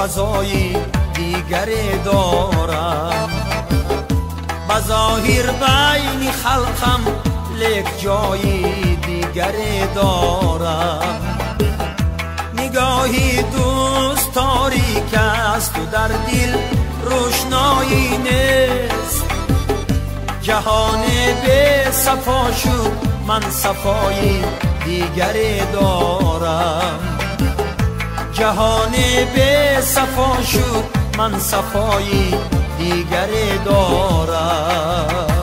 فضایی دیگری دارم. بظاهر بین خلقم لیک جایی دیگری دارم. نگاهی دوست تاریک است و در دل روشنایی نیست. جهان بی صفا شد من صفایی دیگری دارم. جهان بی صفا شد من صفایی دیگری دارم.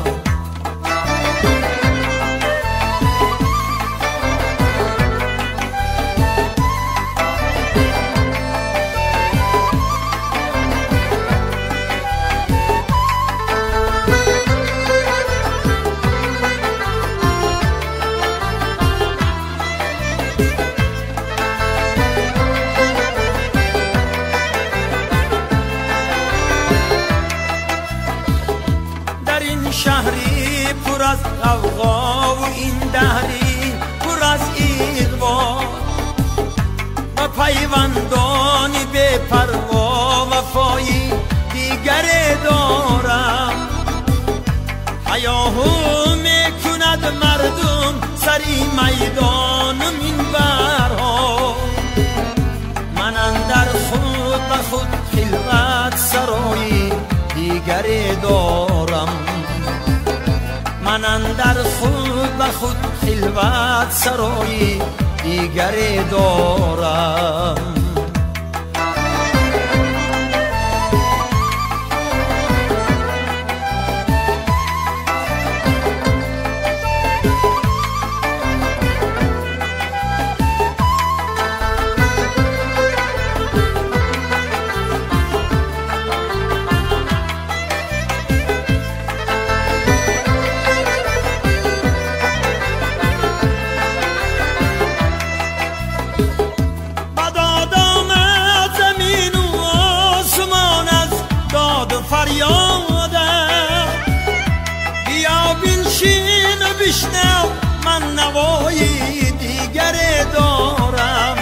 شهری پر از غوغا و این دهری پر از ایغوا و پیوندان بی پروا وفایی دیگری دارم. حیاهو میکند مردم سری میدان و منبرها. من اندر خود به خود خلوت سرایی دیگری دارم. من اندر خود به خود خلوت سرایی دیگری دارم. بشنو من نوایی دیگری دارم.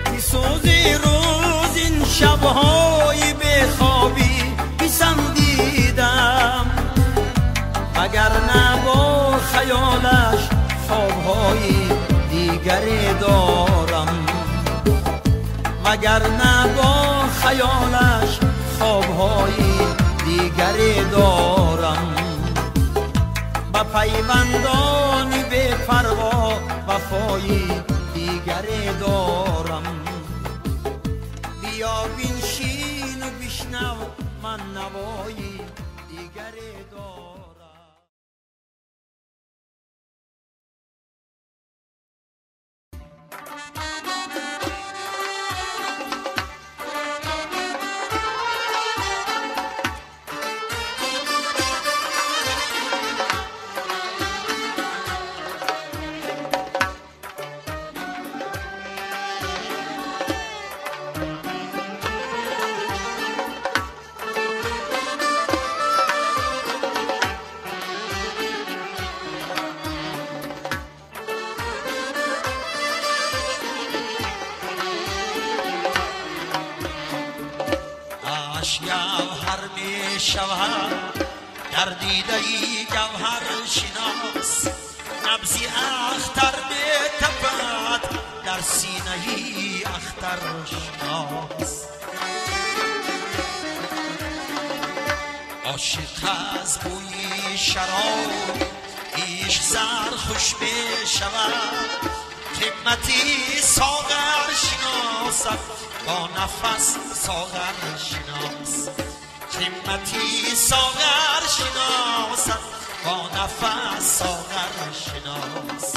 بسوزی روز این شبهای بیخوابی پسندیدم. اگر نه با خیالش خوابهای دیگری دارم. وگر نه با خیالش خوابهای دیگری دارم. با پیوندان بی پروا وفایی دیگری دارم. بیا بنشین و بشنو من نوایی دیگری دارم. گوهر می شود در دیده ای گوهر شناس. نبضی اختر می تپد در سینه ای اختر شناس. عاشق از بوی شراب عشق زر خوش می شود. قیمتی ساغر شناسد با نفس ساغر شناس. قیمتی ساغر شناسد با نفس ساغر شناس.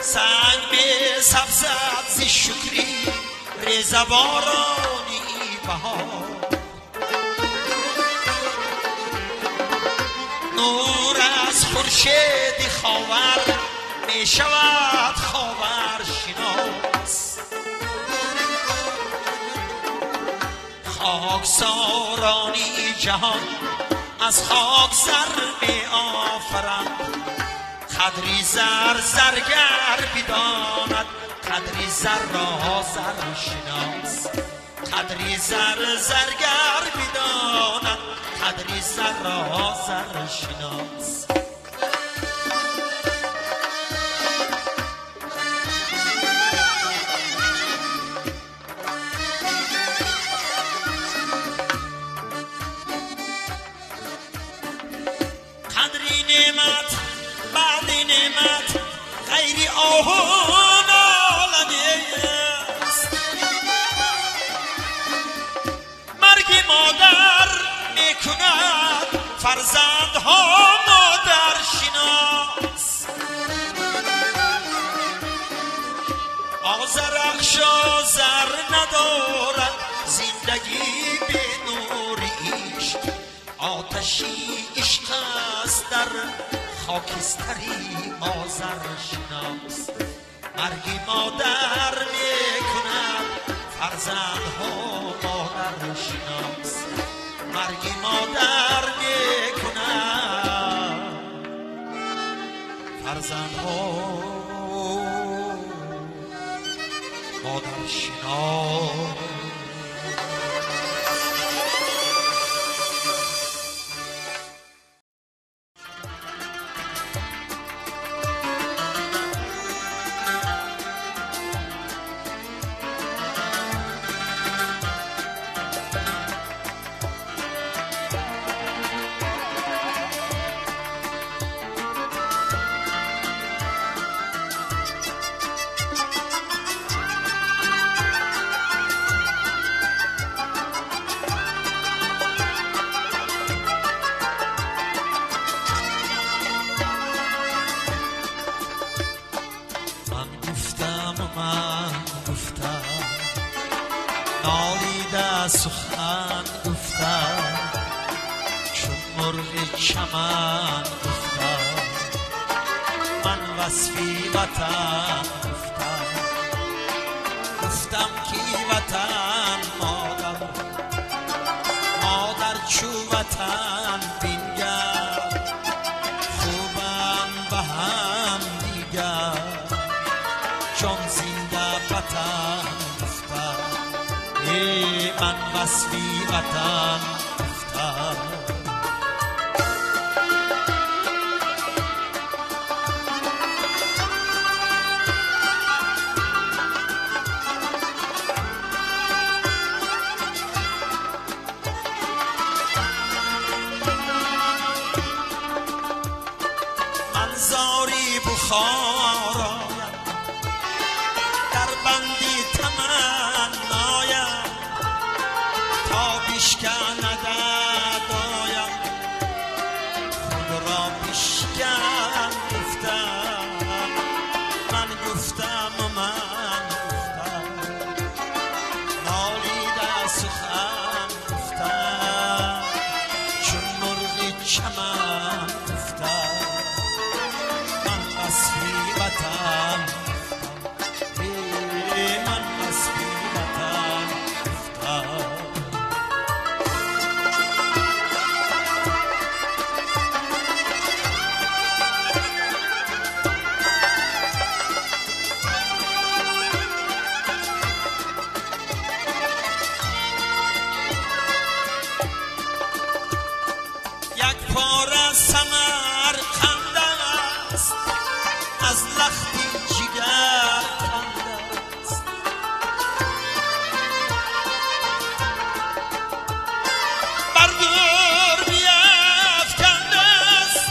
سنگ به سبزد زی شکری ریزه بارانی بهار. نور از خورشید خاور می شود خاورشناس. خاکسارانی جهان از خاک زر می آفرند، قدری زر زرگر بداند، قدری زر را زر شناس. قدری زر زرگر بداند، قدری زر را زر شناس. قدری نعمت بعد نعمت غیر آهون عالمی است. مرگ مادر میکند فرزندها مادر شناس. آزرخش زر ندارد زندگی به نور عشق، آتشی عشق است در خاکستری آذر شناس. مرگ مادر میکند فرزندها مادر شناس. مرگ مادر میکند فرزندها مادر شناس. نالیده سخن گفتم چون مرغ چمن گفتم. من وصفی وطن گفتم، گفتم کی وطن مادر، مادر چو وطن بینگر، خوبم به هم دیگر. جان زنده وطن گفتم، من وصفی وطن گفتم. منظاری بخار آیم در بندی تمنایم، تا بشکند دایم خود را بشکن گفتم. من گفتم و من گفتم، نالیده سخن گفتم چون مرغ چمن گفتم. من وصفی وطن گفتم، من وصفی وطن گفتم. یک پاره سمرقند است از لختی جگر کند است. بر دور بیفکند است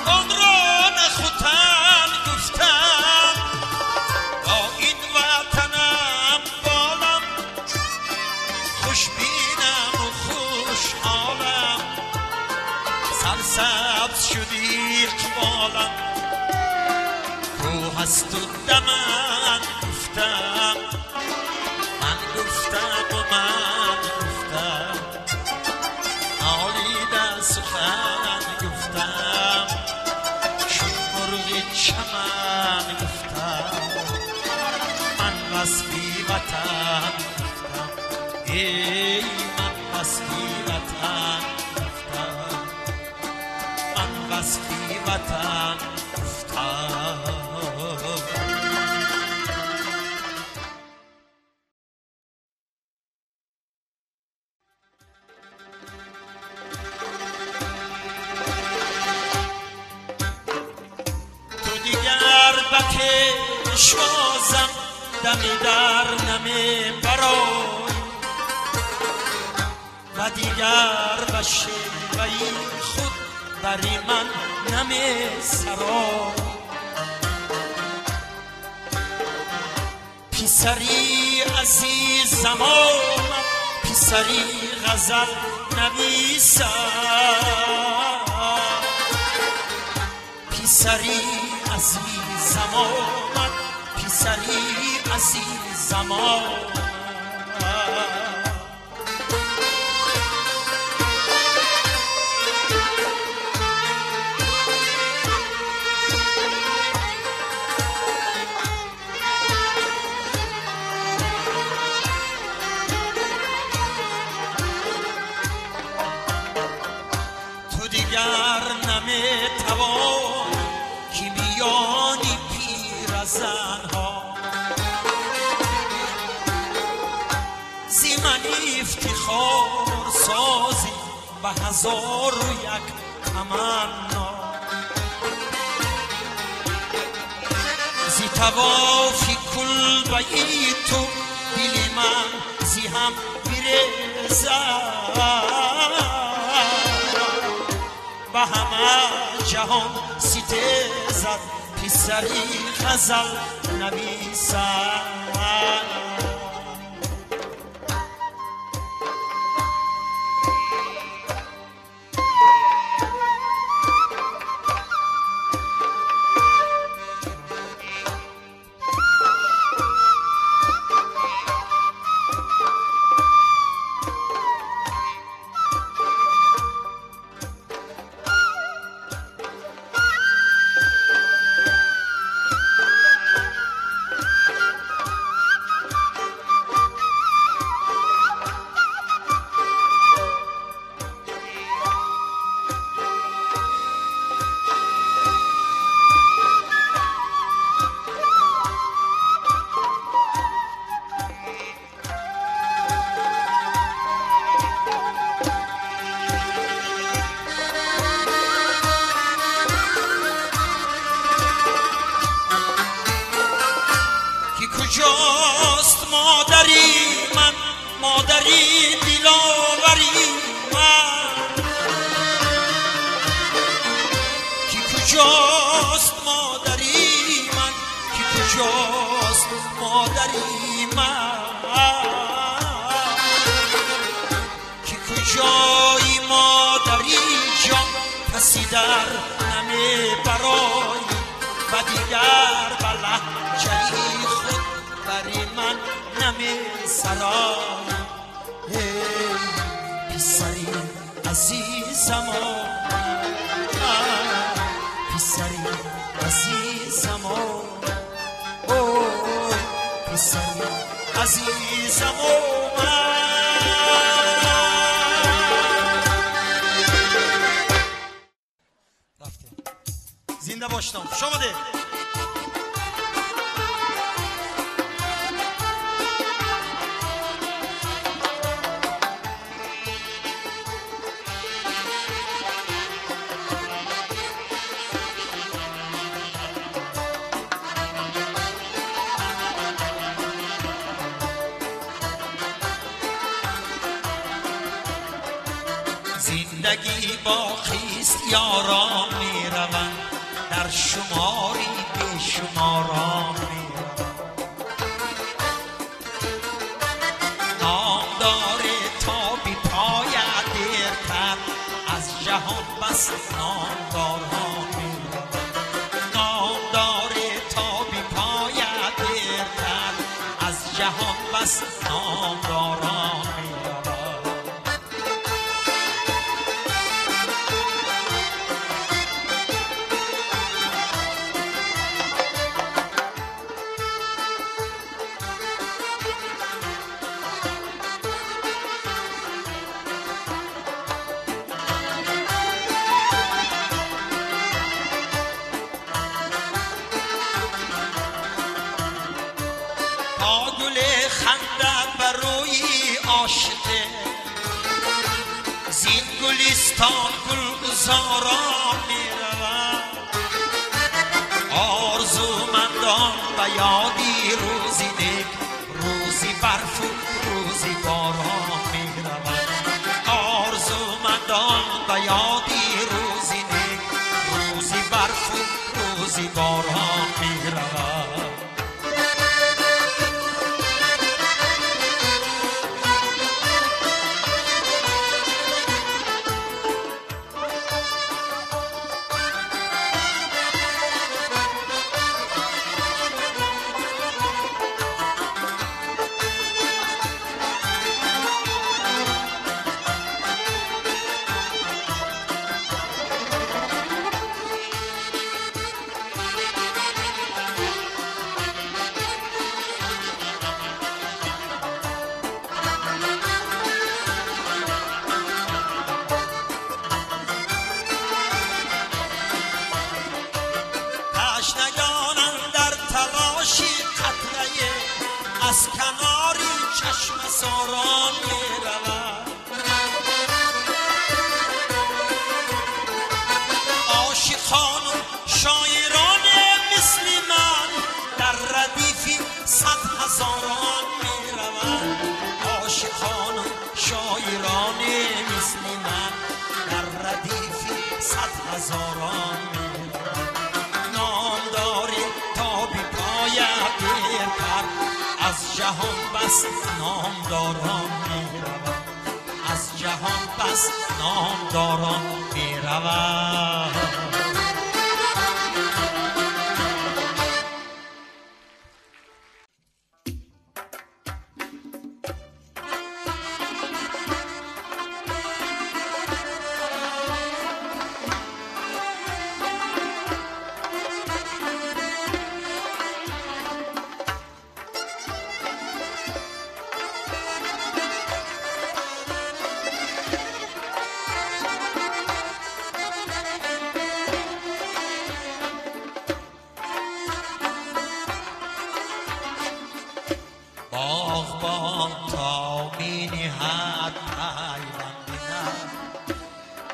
آن را نخوتن گفتم. با این وطنم بالم خوشبینم و خوشحالم، سرسبز شدی اقبالم، کوه است و دمن گفتم. من گفتم و من گفتم، نالیده سخن گفتم چون مرغ چمن وطن گفتم ای من وصفی وطن گفتم من وصفی وطن گفتم شازم دمی در نمی برای و دیگر و شیوهی خود بری من نمی سرای پیسری عزیزم آمد پیسری غزل نویسم پیسری عزیزم آمد پیسری عزیزم آمد تو دیگر نمیتوان که بیانی پیرزنها زی من افتخار سازی به 1001 تمنا زی توافی کل بایی تو دلی من زی هم میرزد به همه جهان ستیزد پیسری غزل نویسد کجاست مادری من مادری دلاوری من کی کجاست مادری من کی کجاست مادری من کی کجایی مادری جان کسی در نمی برای و دیگر بله جایی خود بری من نمی سرای پیسری عزیزم پیسری عزیزم پیسری عزیزم رفته زنده باشتم شما ده زندگی باقیست یاران میروند در شماری به شماران میروند نام داره تا بی پاید دیرتر از جهان بس نامداران میروند نام داره تا بی پاید دیرتر از جهان بس نامداران میروند گلستان گلگزاران میروم، آرزومندان و یادی روزی نیک، روزی برف و روزی باران میروم. آرزومندان و یادی روزی نیک، روزی برف و روزی باران میروم. از کناری چشم ساران میروم، عاشقان و شاعران مثل من در ردیفی 100 هزاران میروم. عاشقان و شاعران مثل من در ردیفی 100 هزاران میروم. نام داری تا بی پایت برتر، از جهان بس نامداران میروم، از جهان بس نامداران میروم. باغبان تا می نهد پیوند من،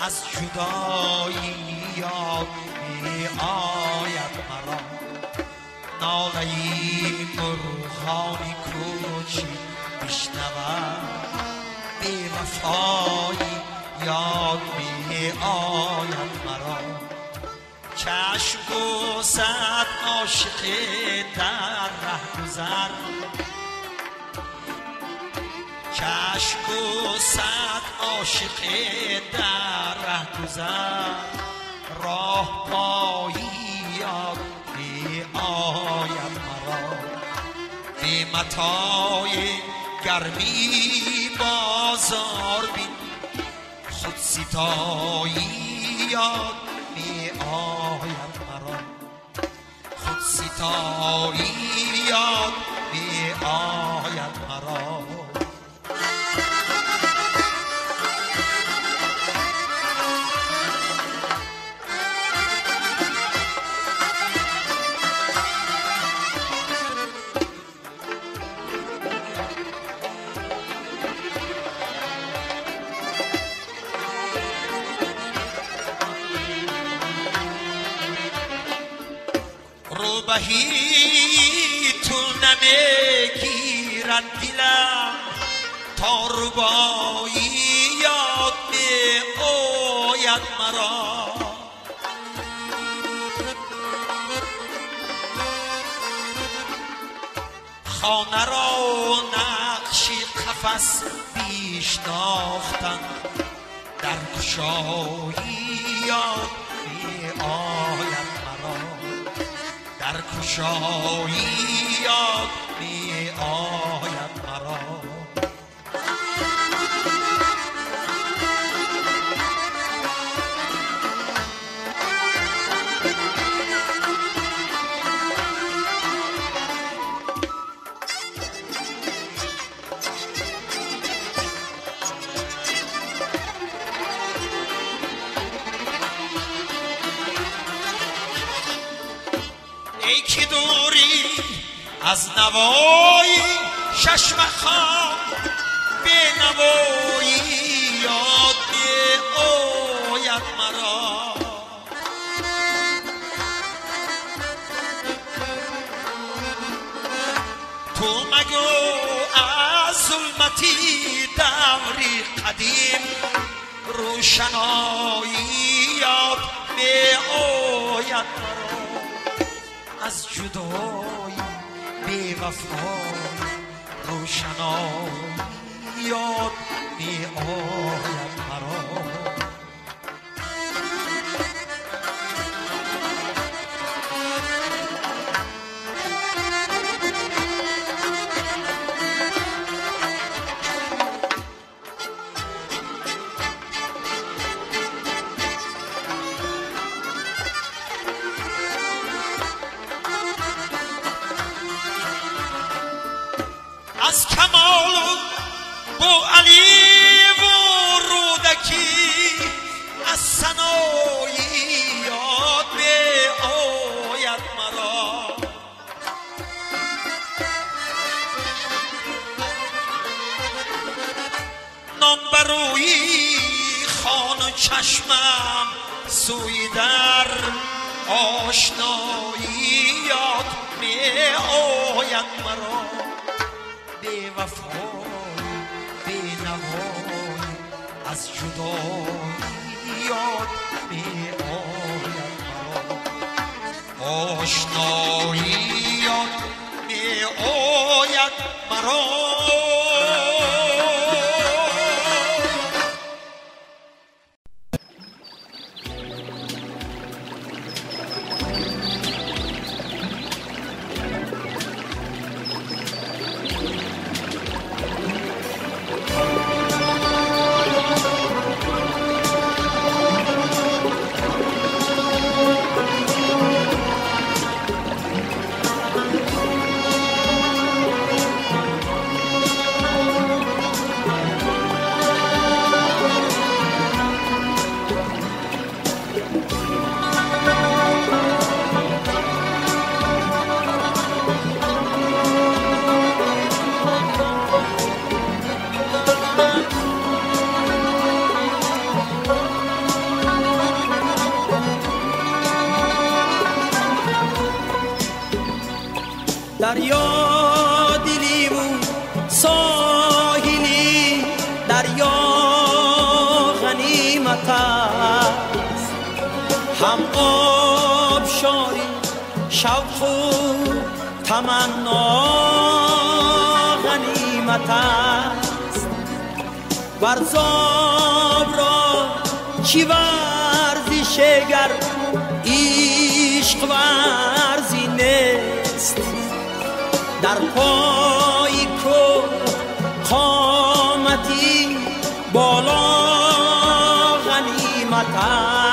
از جدایی یاد می آید مرا. ناله‌ی مرغانی کوچی بشنوم، بی وفایی یاد می آید مرا. چشم گوسد عاشق در رهگذر، چشم گوسد عاشق در رهگذر. راه پایی یاد می آید مرا، بی متاع گرمی بازار بین. خود ستایی یاد می آید مرا، خود ستایی یاد می آید مرا. روبهی تو نمیگیرد دلم، تا روبایی یاد می آید مرا. خانه را نقشی قفس بیشناختن، در گشایی یاد می آید مرا. در کشایی یاد می آید مرا. ای که دوری از نوایی چشم خام، به نوایی یاد می قدیم روشنایی یاد می آید مرا از جدایی بی وفایی روشنایی یاد می آید مرا از کمال با علی و رودکی از سنایی یاد می آید مرا نام بروی خان و چشمم سوی در آشنایی یاد می آید مرا بی وفای بی نوای از جدایی یاد می آید مرا آشنایی یاد می آید مرا دریا دلی و ساحلی دریا غنیمت است هم آبشاری شوق و تمنا غنیمت است ورزاب را چی ورزش گر عشق ورزی نیست در پای کو قامتی بالا غنیمت است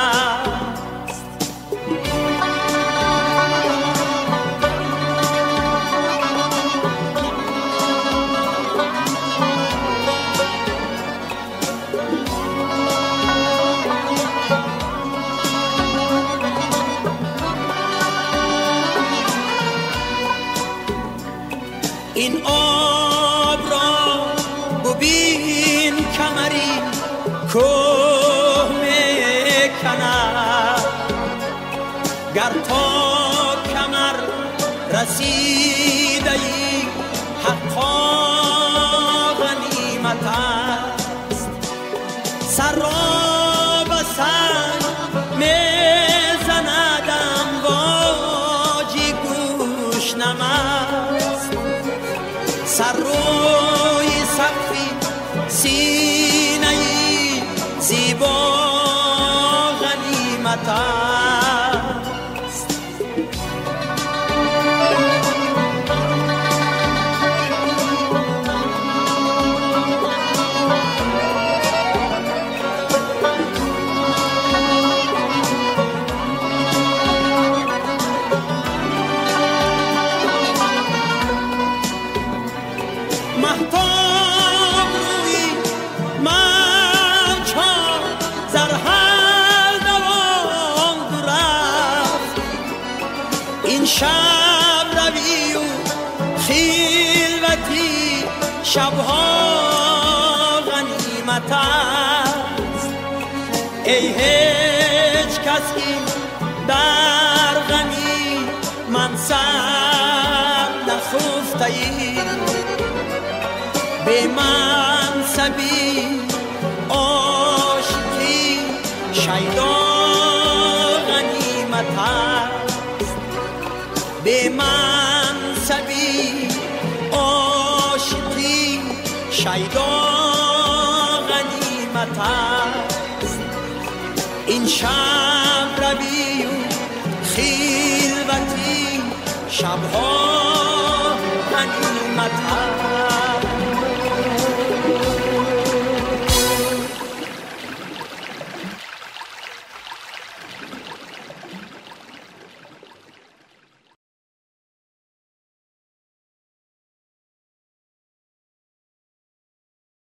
این آب را ببین کمری کوه میکند گر تا کمر رسیده ای حقا غنیمت است سر را به سر میزندم واجی گوش نمست سر روی سقفی سینه زیبا غنیمت است مهتاب روی موج‌ها زرهل دوان رفت این شب روی و خلوتی شبها غنیمت است ای هیچ کس این در غمی من سر نخفته ای به منصبی غنیمت است. این شب روی و خلوتی، شبها غنیمت است.